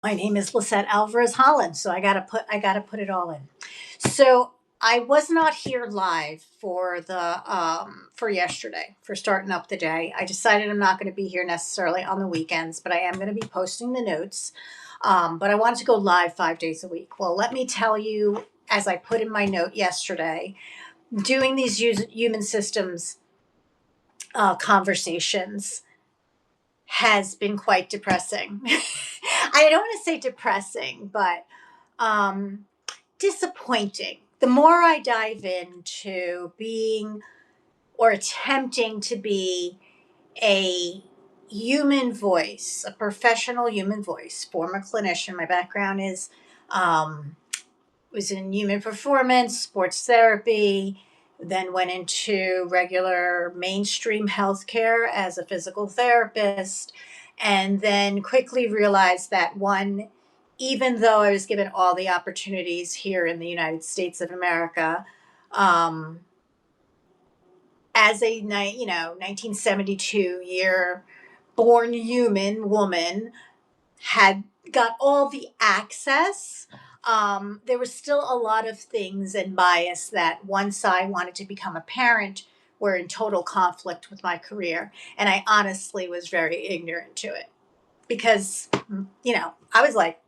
My name is Lissette Alvarez-Holland, so I gotta put it all in. So I was not here live for the for yesterday for starting up the day. I decided I'm not going to be here necessarily on the weekends, but I am going to be posting the notes. But I wanted to go live 5 days a week. Well, let me tell you, as I put in my note yesterday, doing these human systems conversations has been quite depressing. I don't want to say depressing, but um, disappointing. The more I dive into being or attempting to be a human voice, a professional human voice, former clinician, my background is um, was in human performance, sports therapy, then went into regular mainstream healthcare as a physical therapist, and then quickly realized that one, even though I was given all the opportunities here in the United States of America, um, as a 1972 year born human woman had got all the access. There was still a lot of things and bias that once I wanted to become a parent were in total conflict with my career. And I honestly was very ignorant to it because, I was like,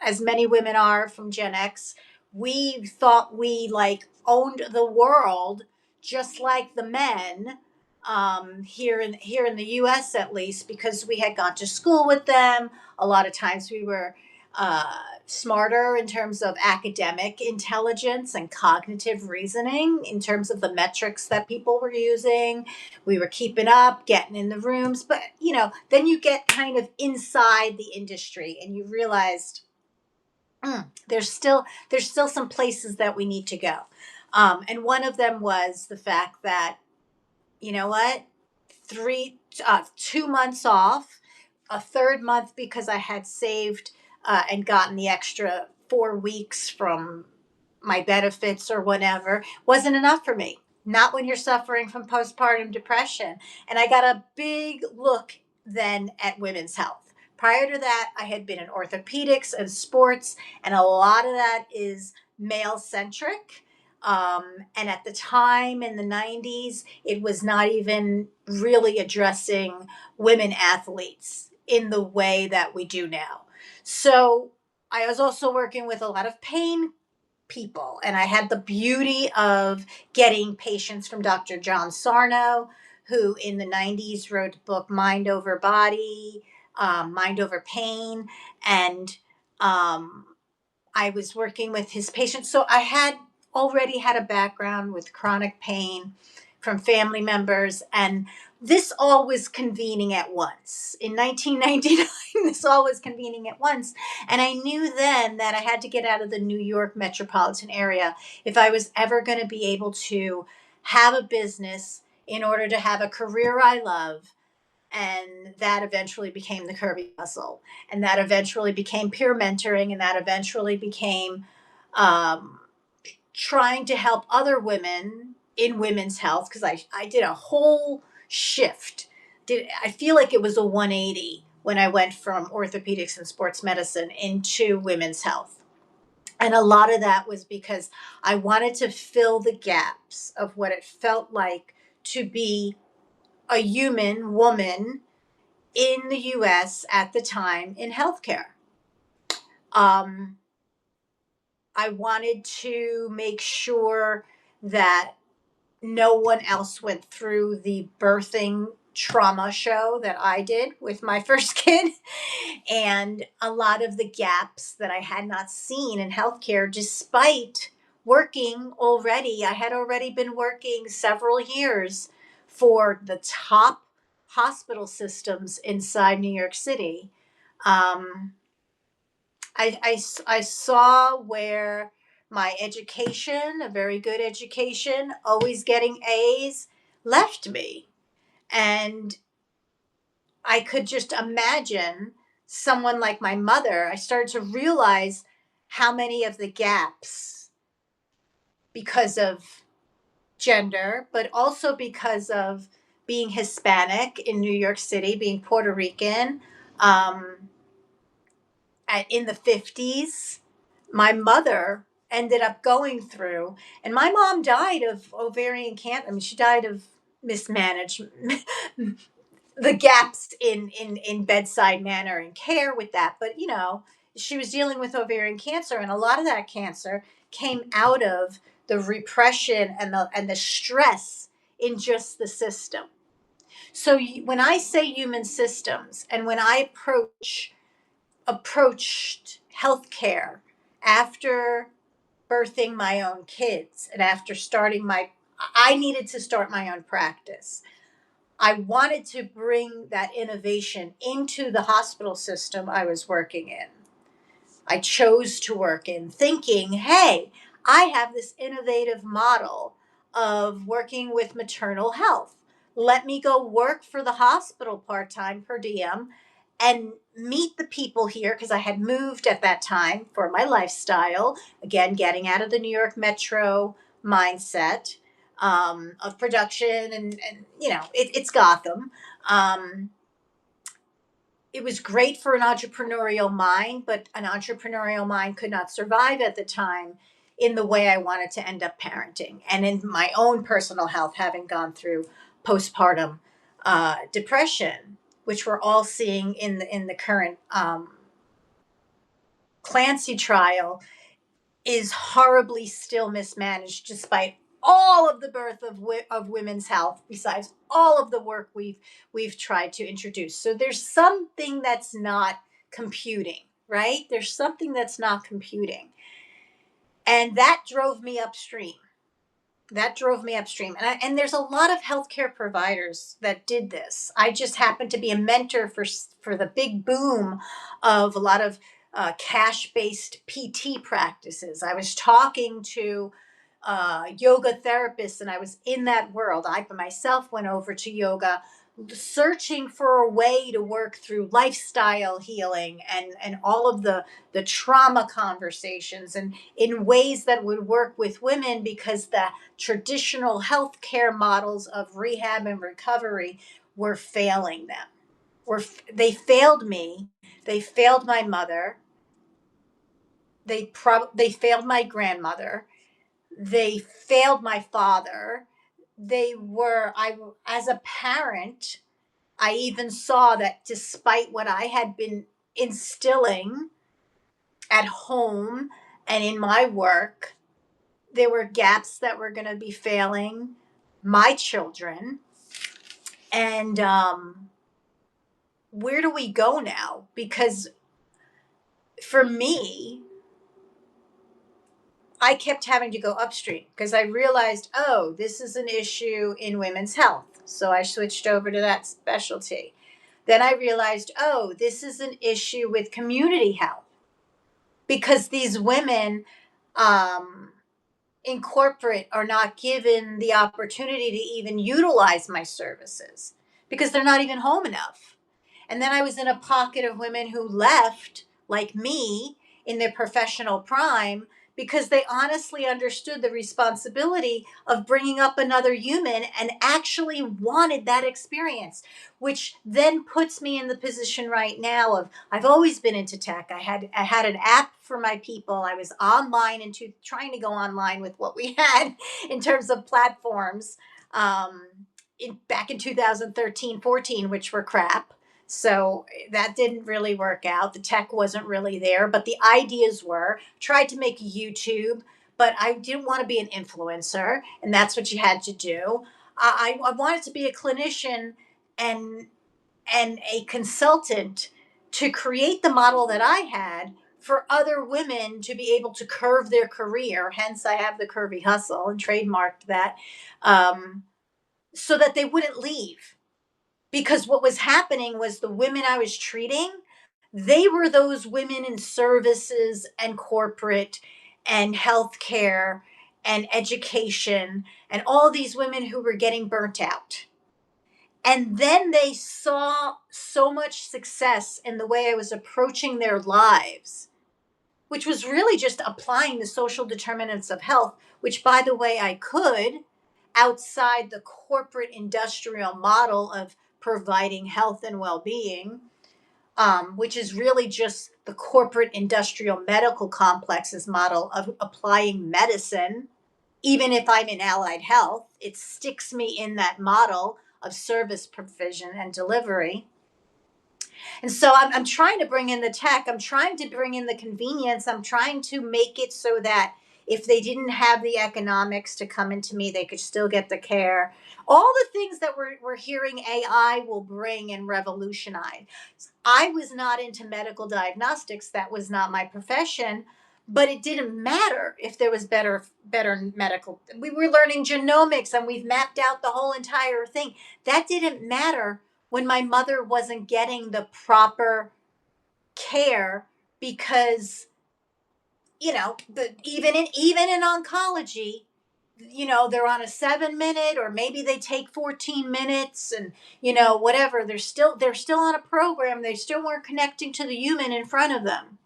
as many women are from Gen X, we thought we like owned the world just like the men here in the U.S. at least, because we had gone to school with them. A lot of times we were smarter in terms of academic intelligence and cognitive reasoning in terms of the metrics that people were using. We were keeping up, getting in the rooms, but then you get kind of inside the industry and you realized there's still some places that we need to go. And one of them was the fact that, you know what, 2 months off, a third month because I had saved and gotten the extra 4 weeks from my benefits or whatever, wasn't enough for me. Not when you're suffering from postpartum depression. And I got a big look then at women's health. Prior to that, I had been in orthopedics and sports, and a lot of that is male centric. And at the time in the 90s, it was not even really addressing women athletes in the way that we do now. So I was also working with a lot of pain people. And I had the beauty of getting patients from Dr. John Sarno, who in the 90s wrote a book, Mind Over Body, Mind Over Pain. And um, I was working with his patients. So I had already had a background with chronic pain from family members. And this all was convening at once. In 1999, this all was convening at once. And I knew then that I had to get out of the New York metropolitan area if I was ever going to be able to have a business in order to have a career I love. And that eventually became the Curvy Hustle. And that eventually became peer mentoring. And that eventually became um, trying to help other women in women's health, because I did a whole shift. I feel like it was a 180 when I went from orthopedics and sports medicine into women's health. And a lot of that was because I wanted to fill the gaps of what it felt like to be a human woman in the US at the time in healthcare. Um, I wanted to make sure that no one else went through the birthing trauma show that I did with my first kid. And a lot of the gaps that I had not seen in healthcare, despite working already. I had already been working several years for the top hospital systems inside New York City. Um, I saw where my education, a very good education, always getting A's, left me. And I could just imagine someone like my mother. I started to realize how many of the gaps, because of gender, but also because of being Hispanic in New York City, being Puerto Rican, um, in the 50s, my mother ended up going through, and my mom died of ovarian cancer. I mean, she died of mismanagement, the gaps in bedside manner and care with that. But she was dealing with ovarian cancer, and a lot of that cancer came out of the repression and the stress in just the system. So when I say human systems, and when I approached healthcare after birthing my own kids and after I needed to start my own practice. I wanted to bring that innovation into the hospital system I was working in. I chose to work in, thinking, hey, I have this innovative model of working with maternal health. Let me go work for the hospital part time per diem and meet the people here, because I had moved at that time for my lifestyle. Again, getting out of the New York metro mindset of production, and it's Gotham. Um, it was great for an entrepreneurial mind, but an entrepreneurial mind could not survive at the time in the way I wanted to end up parenting, and in my own personal health, having gone through postpartum depression, which we're all seeing in the current Clancy trial, is horribly still mismanaged despite all of the birth of women's health, besides all of the work we've tried to introduce. So there's something that's not computing, right? There's something that's not computing. And that drove me upstream. And there's a lot of healthcare providers that did this. I just happened to be a mentor for the big boom of a lot of cash-based PT practices. I was talking to yoga therapists, and I was in that world. I myself went over to yoga, searching for a way to work through lifestyle healing and all of the trauma conversations, and in ways that would work with women, because the traditional healthcare models of rehab and recovery were failing them. They failed me. They failed my mother. They failed my grandmother. They failed my father. I, as a parent, I even saw that despite what I had been instilling at home and in my work, there were gaps that were going to be failing my children. And where do we go now? Because for me, I kept having to go upstream, because I realized, oh, this is an issue in women's health. So I switched over to that specialty. Then I realized, oh, this is an issue with community health, because these women in corporate are not given the opportunity to even utilize my services, because they're not even home enough. And then I was in a pocket of women who left, like me, in their professional prime, because they honestly understood the responsibility of bringing up another human and actually wanted that experience, which then puts me in the position right now of, I've always been into tech. I had an app for my people. I was online trying to go online with what we had in terms of platforms back in 2013-14, which were crap. So that didn't really work out. The tech wasn't really there, but the ideas were. Tried to make YouTube, but I didn't want to be an influencer, and that's what you had to do. I wanted to be a clinician and a consultant to create the model that I had for other women to be able to curve their career. Hence, I have the curvy hustle and trademarked that, so that they wouldn't leave. Because what was happening was, the women I was treating, they were those women in services and corporate and healthcare and education, and all these women who were getting burnt out. And then they saw so much success in the way I was approaching their lives, which was really just applying the social determinants of health, which, by the way, I could, outside the corporate industrial model of providing health and well-being. which is really just the corporate industrial medical complex's model of applying medicine. Even if I'm in allied health, it sticks me in that model of service provision and delivery. And so I'm trying to bring in the tech, I'm trying to bring in the convenience, I'm trying to make it so that if they didn't have the economics to come into me, they could still get the care. All the things that we're hearing AI will bring and revolutionize. I was not into medical diagnostics, that was not my profession, but it didn't matter if there was better medical. We were learning genomics and we've mapped out the whole entire thing. That didn't matter when my mother wasn't getting the proper care because even in oncology, they're on a 7 minute, or maybe they take 14 minutes, and whatever, they're still on a program, they still weren't connecting to the human in front of them.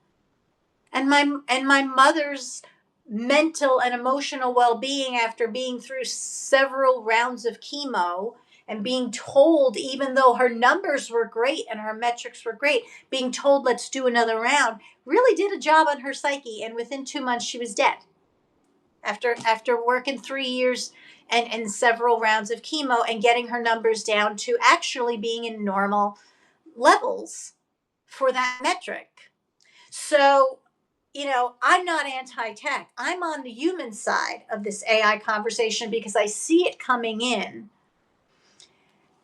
And my mother's mental and emotional well-being, after being through several rounds of chemo and being told, even though her numbers were great and her metrics were great, being told, let's do another round, really did a job on her psyche. And within 2 months, she was dead after working 3 years and several rounds of chemo and getting her numbers down to actually being in normal levels for that metric. So, I'm not anti-tech. I'm on the human side of this AI conversation because I see it coming in.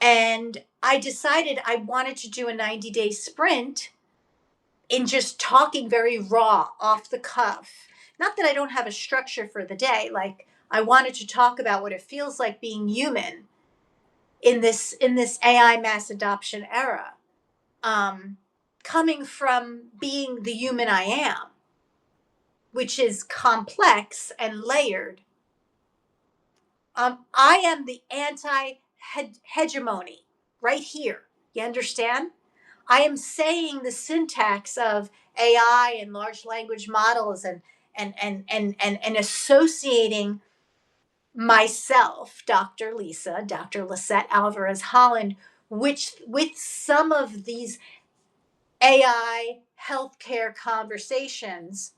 And I decided I wanted to do a 90-day sprint in just talking very raw, off the cuff. Not that I don't have a structure for the day. Like, I wanted to talk about what it feels like being human in this AI mass adoption era. Coming from being the human I am, which is complex and layered. I am the anti-hegemony right here. You understand? I am saying the syntax of AI and large language models and associating myself, Dr. Lissette Alvarez-Holland, which with some of these AI healthcare conversations,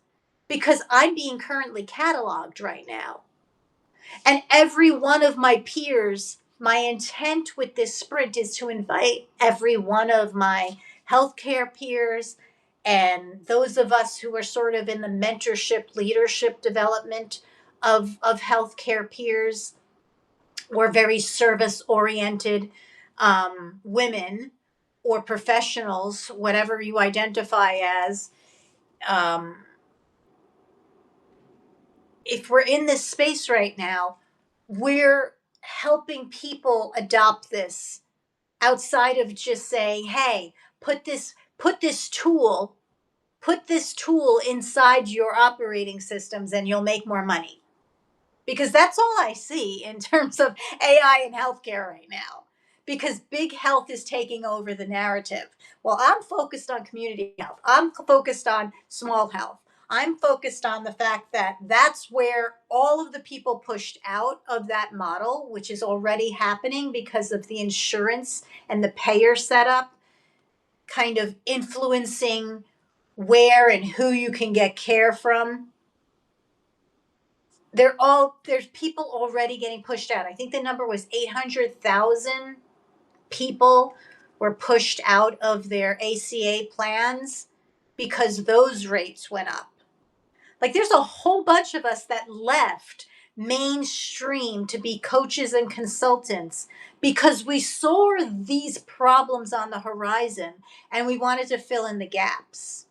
because I'm being currently cataloged right now. And every one of my peers, my intent with this sprint is to invite every one of my healthcare peers and those of us who are sort of in the mentorship, leadership development of healthcare peers. We're very service oriented women or professionals, whatever you identify as. If we're in this space right now, we're helping people adopt this outside of just saying, hey, put this tool inside your operating systems and you'll make more money. Because that's all I see in terms of AI in healthcare right now. Because big health is taking over the narrative. Well, I'm focused on community health. I'm focused on small health. I'm focused on the fact that that's where all of the people pushed out of that model, which is already happening because of the insurance and the payer setup, kind of influencing where and who you can get care from. There's people already getting pushed out. I think the number was 800,000 people were pushed out of their ACA plans because those rates went up. Like, there's a whole bunch of us that left mainstream to be coaches and consultants because we saw these problems on the horizon and we wanted to fill in the gaps.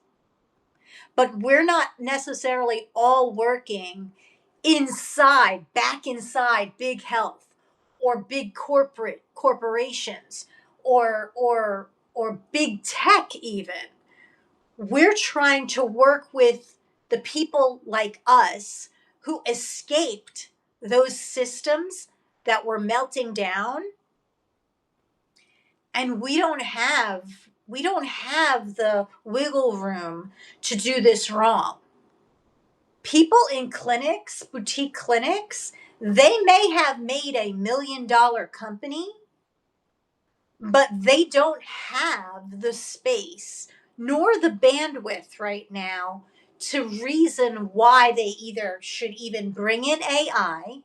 But we're not necessarily all working back inside big health or big corporations or big tech even. We're trying to work with the people like us who escaped those systems that were melting down, and we don't have the wiggle room to do this wrong. People in clinics, boutique clinics, they may have made $1 million company, but they don't have the space nor the bandwidth right now to reason why they either should even bring in AI,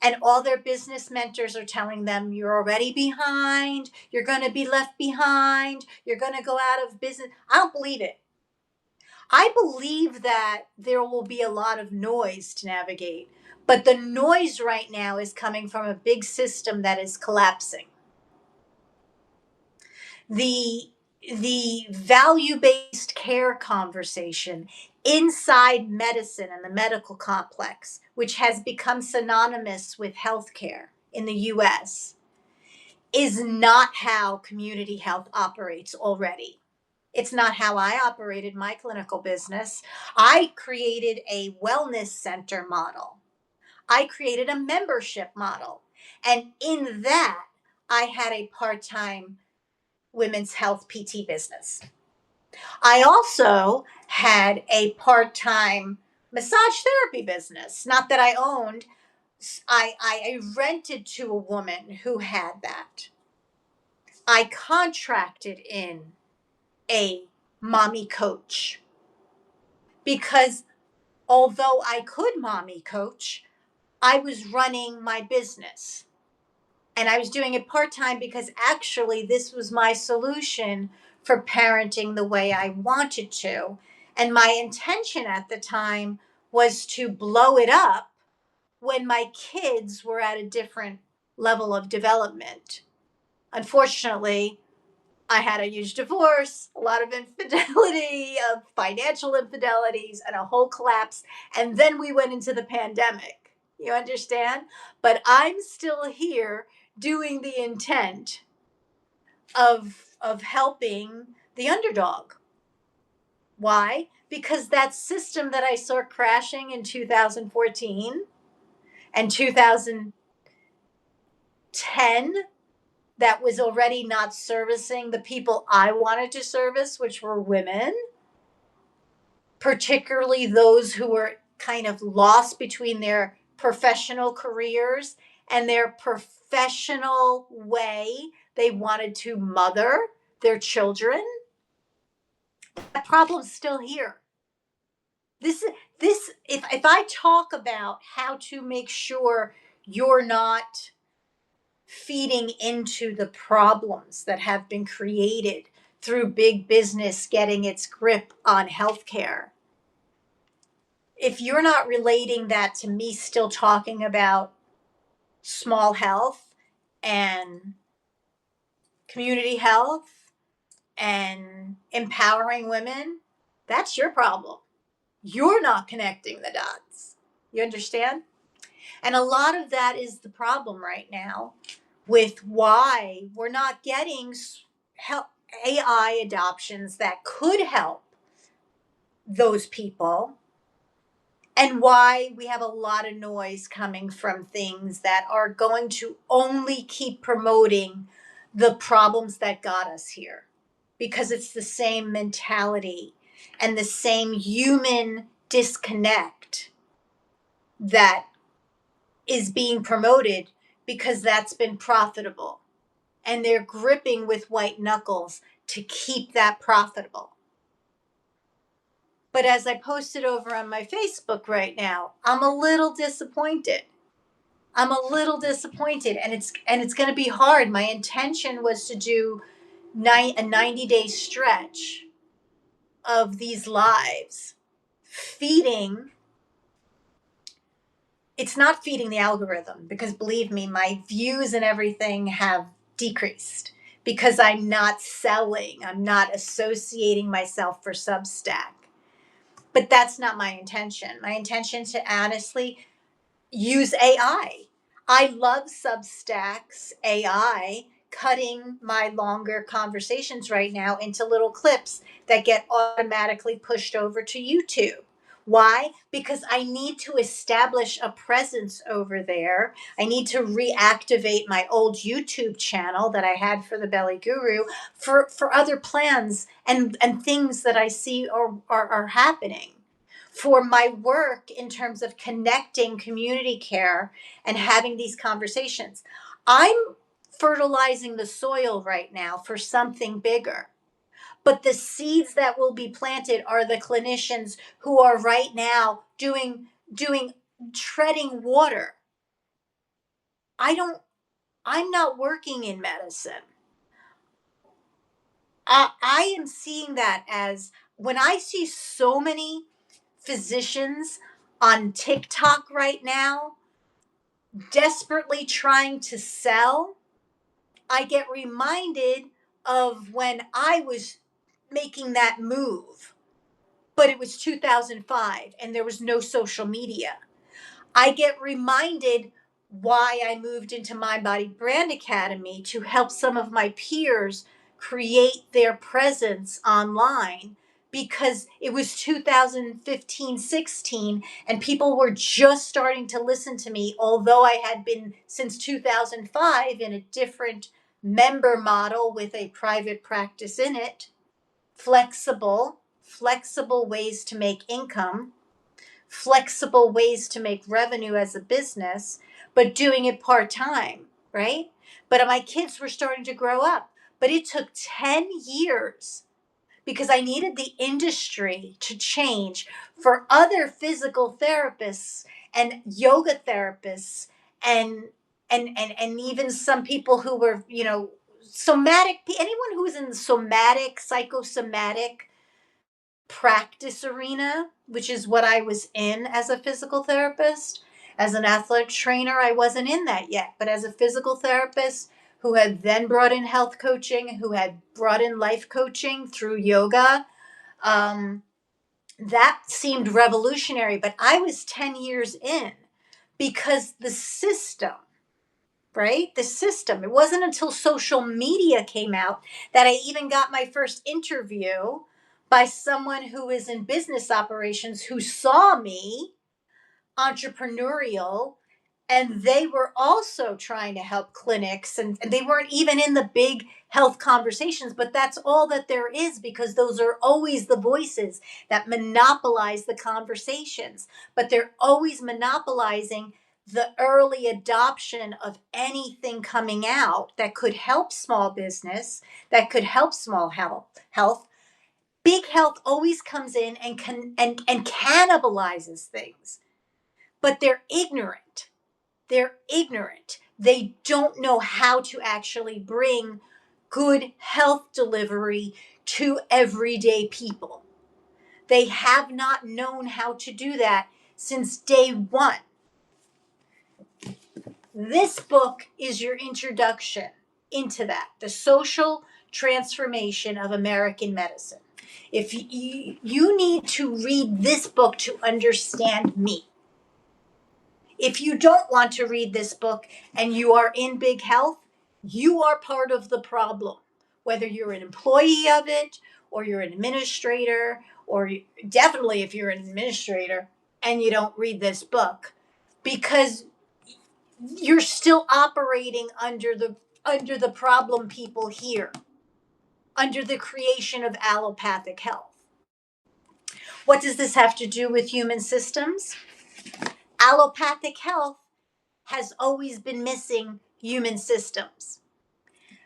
and all their business mentors are telling them you're already behind, you're going to be left behind, you're going to go out of business. I don't believe it. I believe that there will be a lot of noise to navigate, but the noise right now is coming from a big system that is collapsing. The value-based care conversation inside medicine and the medical complex, which has become synonymous with healthcare in the US, is not how community health operates already. It's not how I operated my clinical business. I created a wellness center model. I created a membership model. And in that, I had a part time women's health PT business. I also had a part time massage therapy business. Not that I owned, I rented to a woman who had that. I contracted in a mommy coach because although I could mommy coach, I was running my business. And I was doing it part time because actually this was my solution for parenting the way I wanted to. And my intention at the time was to blow it up when my kids were at a different level of development. Unfortunately, I had a huge divorce, a lot of infidelity, of financial infidelities, and a whole collapse. And then we went into the pandemic. You understand? But I'm still here doing the intent of helping the underdog. Why? Because that system that I saw crashing in 2014 and 2010, that was already not servicing the people I wanted to service, which were women, particularly those who were kind of lost between their professional careers and their professional way they wanted to mother their children. That problem's still here. This if I talk about how to make sure you're not feeding into the problems that have been created through big business getting its grip on healthcare, if you're not relating that to me still talking about small health and community health and empowering women, that's your problem. You're not connecting the dots. You understand? And a lot of that is the problem right now with why we're not getting AI adoptions that could help those people, and why we have a lot of noise coming from things that are going to only keep promoting the problems that got us here, because it's the same mentality and the same human disconnect that is being promoted because that's been profitable, and they're gripping with white knuckles to keep that profitable. But as I posted over on my Facebook right now, I'm a little disappointed. I'm a little disappointed, and it's going to be hard. My intention was to do a 90-day stretch of these lives feeding. It's not feeding the algorithm, because believe me, my views and everything have decreased because I'm not selling. I'm not associating myself for Substack. But that's not my intention. My intention to honestly use AI. I love Substack's AI cutting my longer conversations right now into little clips that get automatically pushed over to YouTube. Why? Because I need to establish a presence over there. I need to reactivate my old YouTube channel that I had for the Belly Guru for other plans and things that I see are happening, for my work in terms of connecting community care and having these conversations. I'm fertilizing the soil right now for something bigger. But the seeds that will be planted are the clinicians who are right now doing treading water. I'm not working in medicine. I am seeing that as when I see so many physicians on TikTok right now desperately trying to sell, I get reminded of when I was making that move, but it was 2005 and there was no social media. I get reminded why I moved into Mind Body Brand Academy to help some of my peers create their presence online, because it was 2015-16 and people were just starting to listen to me, although I had been since 2005 in a different member model with a private practice in it. Flexible ways to make income, flexible ways to make revenue as a business, but doing it part time, right? But my kids were starting to grow up. But it took 10 years because I needed the industry to change for other physical therapists and yoga therapists and even some people who were, somatic, anyone who was in the somatic, psychosomatic practice arena, which is what I was in as a physical therapist. As an athletic trainer, I wasn't in that yet, but as a physical therapist who had then brought in health coaching, who had brought in life coaching through yoga, that seemed revolutionary. But I was 10 years in because the system, right? The system. It wasn't until social media came out that I even got my first interview by someone who is in business operations who saw me entrepreneurial, and they were also trying to help clinics, and they weren't even in the big health conversations, but that's all that there is, because those are always the voices that monopolize the conversations, but they're always monopolizing the early adoption of anything coming out that could help small business, that could help small health. Big health always comes in and cannibalizes things, but they're ignorant. They're ignorant. They don't know how to actually bring good health delivery to everyday people. They have not known how to do that since day one. This book is your introduction into that, the social transformation of American medicine. If you need to read this book to understand me. If you don't want to read this book and you are in big health, you are part of the problem. Whether you're an employee of it or you're an administrator, or definitely if you're an administrator and you don't read this book, because you're still operating under the problem people here, under the creation of allopathic health. What does this have to do with human systems? Allopathic health has always been missing human systems.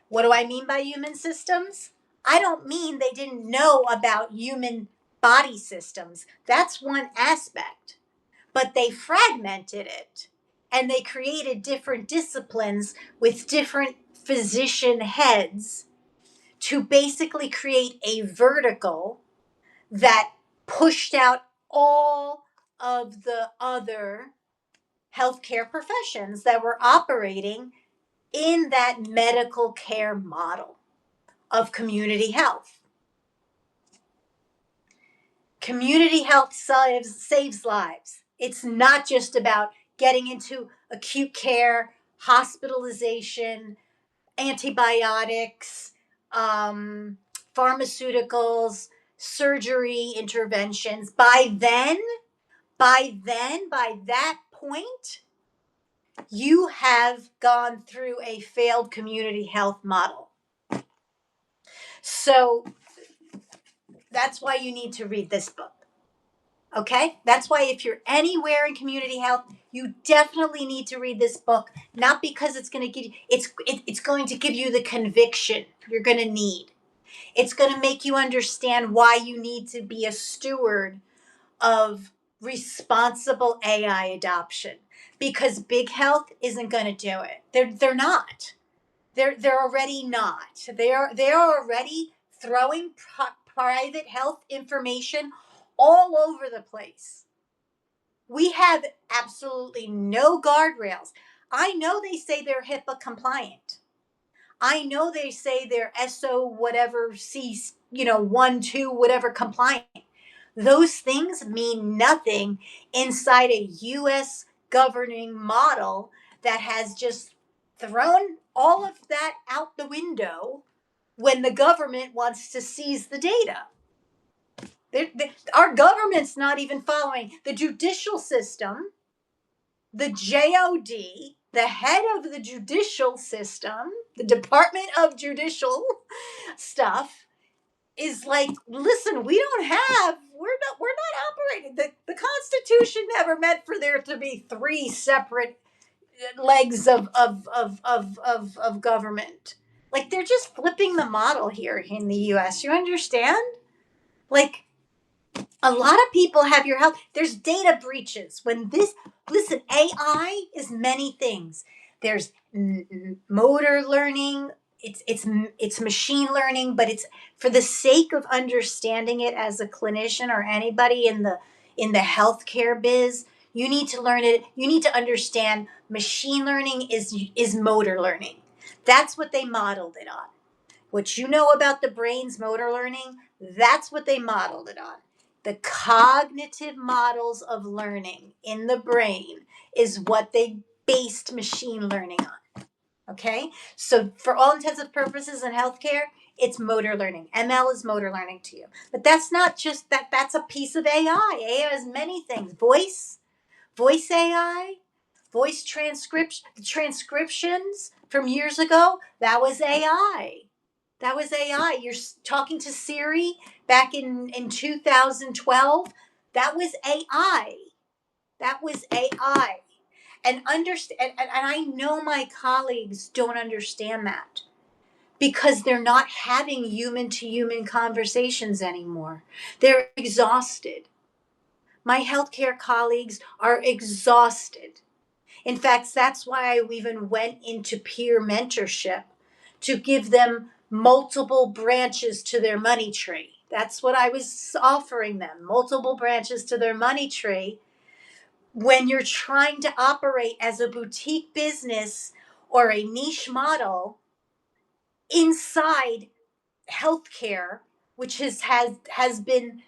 What do I mean by human systems? I don't mean they didn't know about human body systems. That's one aspect. But they fragmented it and they created different disciplines with different physician heads to basically create a vertical that pushed out all of the other healthcare professions that were operating in that medical care model of community health. Community health saves lives. It's not just about getting into acute care, hospitalization, antibiotics, pharmaceuticals, surgery interventions. By that point, you have gone through a failed community health model. So that's why you need to read this book. Okay? That's why if you're anywhere in community health, you definitely need to read this book. Not because it's going to give you, it's going to give you the conviction you're going to need. It's going to make you understand why you need to be a steward of responsible AI adoption, because big health isn't going to do it. They're not. They're already not. They're already throwing private health information all over the place. We have absolutely no guardrails. I know they say they're HIPAA compliant. I know they say they're SO whatever C, 1, 2, whatever compliant. Those things mean nothing inside a US governing model that has just thrown all of that out the window when the government wants to seize the data. Our government's not even following the judicial system. The JOD, the head of the judicial system, the Department of Judicial stuff, is like, listen, we're not operating. The Constitution never meant for there to be three separate legs of government. Like, they're just flipping the model here in the US. You understand? Like, a lot of people have your health. There's data breaches. Listen, AI is many things. There's motor learning. It's machine learning, but it's for the sake of understanding it as a clinician or anybody in the healthcare biz. You need to learn it. You need to understand machine learning is motor learning. That's what they modeled it on. What you know about the brain's motor learning, that's what they modeled it on. The cognitive models of learning in the brain is what they based machine learning on. Okay? So, for all intents and purposes in healthcare, it's motor learning. ML is motor learning to you. But that's not just that, that's a piece of AI. AI is many things. Voice AI, voice transcriptions from years ago, that was AI. That was AI. You're talking to Siri back in 2012. That was AI. That was AI. And understand, and I know my colleagues don't understand that because they're not having human to human conversations anymore. They're exhausted. My healthcare colleagues are exhausted. In fact, that's why I even went into peer mentorship, to give them multiple branches to their money tree. That's what I was offering them, multiple branches to their money tree. When you're trying to operate as a boutique business or a niche model inside healthcare, which has been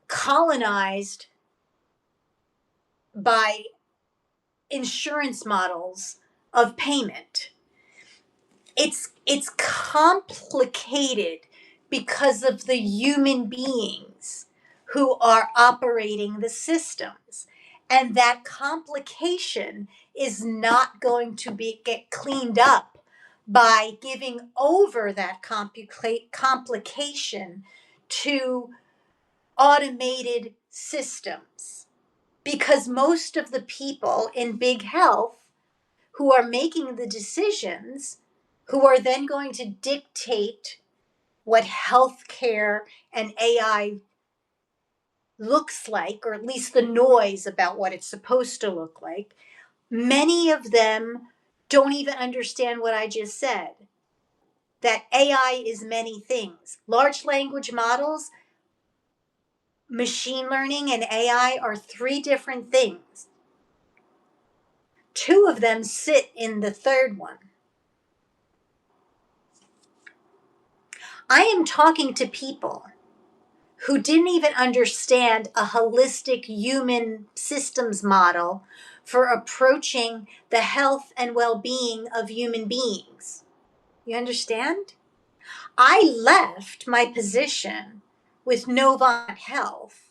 colonized by insurance models of payment. It's complicated because of the human beings who are operating the systems, and that complication is not going to get cleaned up by giving over that complication to automated systems, because most of the people in big health who are making the decisions, who are then going to dictate what healthcare and AI looks like, or at least the noise about what it's supposed to look like, many of them don't even understand what I just said. That AI is many things. Large language models, machine learning, and AI are three different things. Two of them sit in the third one. I am talking to people who didn't even understand a holistic human systems model for approaching the health and well-being of human beings. You understand? I left my position with Novant Health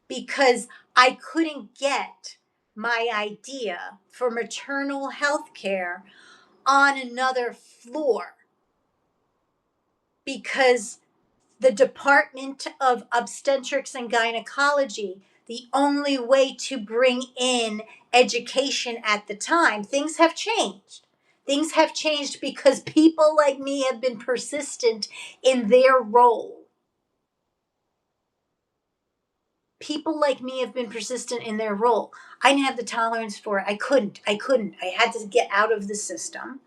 because I couldn't get my idea for maternal health care on another floor, because the Department of Obstetrics and Gynecology, the only way to bring in education at the time. Things have changed. Things have changed because people like me have been persistent in their role. People like me have been persistent in their role. I didn't have the tolerance for it. I couldn't. I had to get out of the system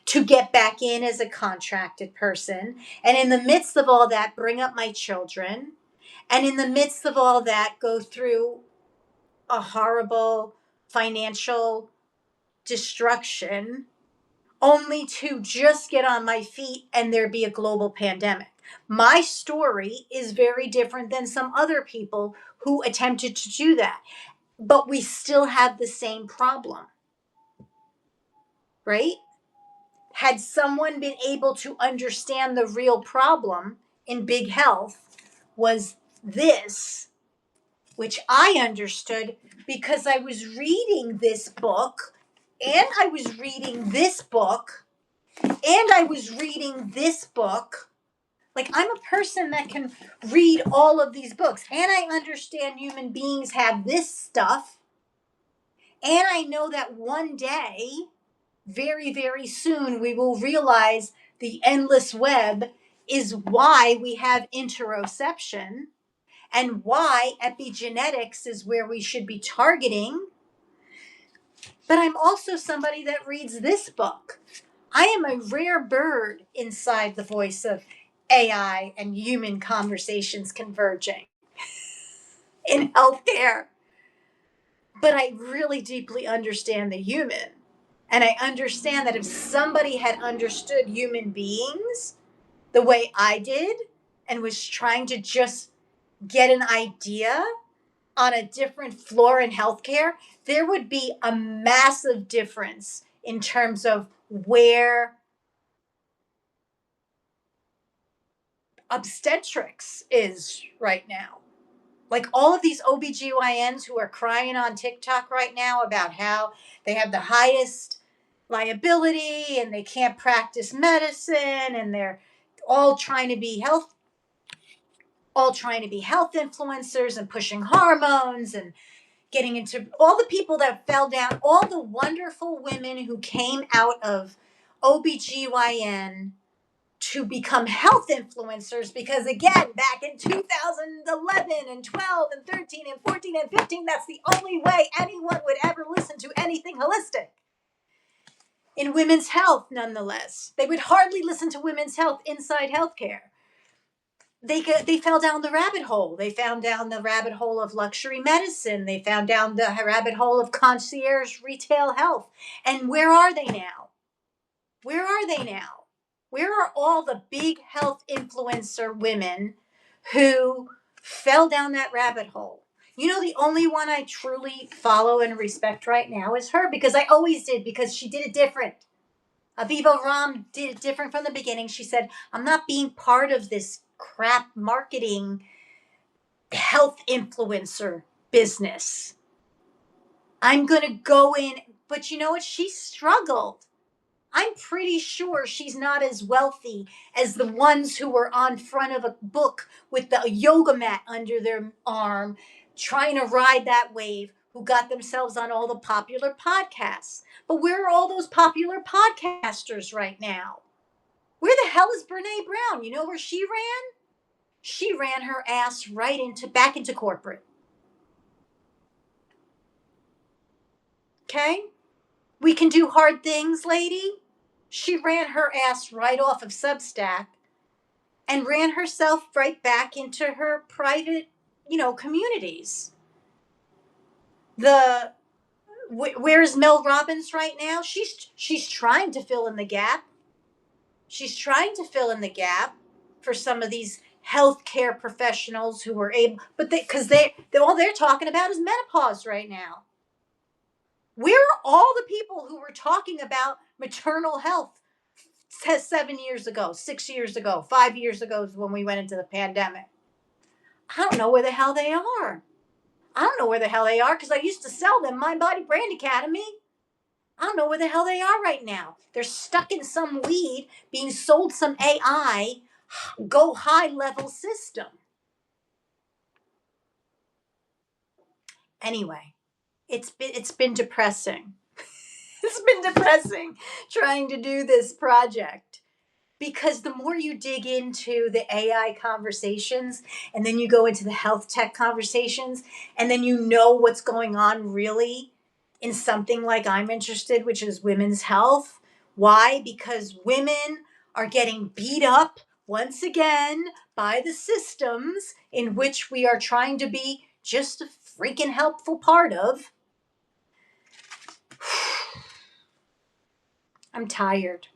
to get back in as a contracted person. And in the midst of all that, bring up my children. And in the midst of all that, go through a horrible financial destruction, only to just get on my feet and there be a global pandemic. My story is very different than some other people who attempted to do that. But we still have the same problem, right? Had someone been able to understand the real problem in big health was this, which I understood because I was reading this book and I was reading this book and I was reading this book. Like, I'm a person that can read all of these books and I understand human beings have this stuff. And I know that one day, very, very soon, we will realize the endless web is why we have interoception and why epigenetics is where we should be targeting. But I'm also somebody that reads this book. I am a rare bird inside the voice of AI and human conversations converging in healthcare. But I really deeply understand the human. And I understand that if somebody had understood human beings the way I did and was trying to just get an idea on a different floor in healthcare, there would be a massive difference in terms of where obstetrics is right now. Like all of these OBGYNs who are crying on TikTok right now about how they have the highest liability and they can't practice medicine and they're all trying to be health influencers and pushing hormones and getting into all the people that fell down, all the wonderful women who came out of OBGYN to become health influencers, because again, back in 2011 and 12 and 13 and 14 and 15, that's the only way anyone would ever listen to anything holistic in women's health. Nonetheless, they would hardly listen to women's health inside healthcare. They fell down the rabbit hole. They found down the rabbit hole of luxury medicine. They found down the rabbit hole of concierge retail health. And where are they now? Where are they now? Where are all the big health influencer women who fell down that rabbit hole? You know, the only one I truly follow and respect right now is her, because I always did, because she did it different. Aviva Ram did it different from the beginning. She said, I'm not being part of this crap marketing health influencer business. I'm going to go in. But you know what? She struggled. I'm pretty sure she's not as wealthy as the ones who were on front of a book with the yoga mat under their arm, trying to ride that wave, who got themselves on all the popular podcasts. But where are all those popular podcasters right now? Where the hell is Brene Brown? You know where she ran? She ran her ass right back into corporate. Okay? We can do hard things, lady. She ran her ass right off of Substack and ran herself right back into her private, communities. Where's Mel Robbins right now? She's trying to fill in the gap. She's trying to fill in the gap for some of these healthcare professionals who were able, but because all they're talking about is menopause right now. Where are all the people who were talking about maternal health 7 years ago, 6 years ago, 5 years ago when we went into the pandemic? I don't know where the hell they are. I don't know where the hell they are, because I used to sell them Mind Body Brand Academy. I don't know where the hell they are right now. They're stuck in some weed being sold some AI go high level system. Anyway, it's been depressing. It's been depressing trying to do this project, because the more you dig into the AI conversations, and then you go into the health tech conversations, and then you know what's going on really in something like I'm interested, which is women's health. Why? Because women are getting beat up once again by the systems in which we are trying to be just a freaking helpful part of. I'm tired.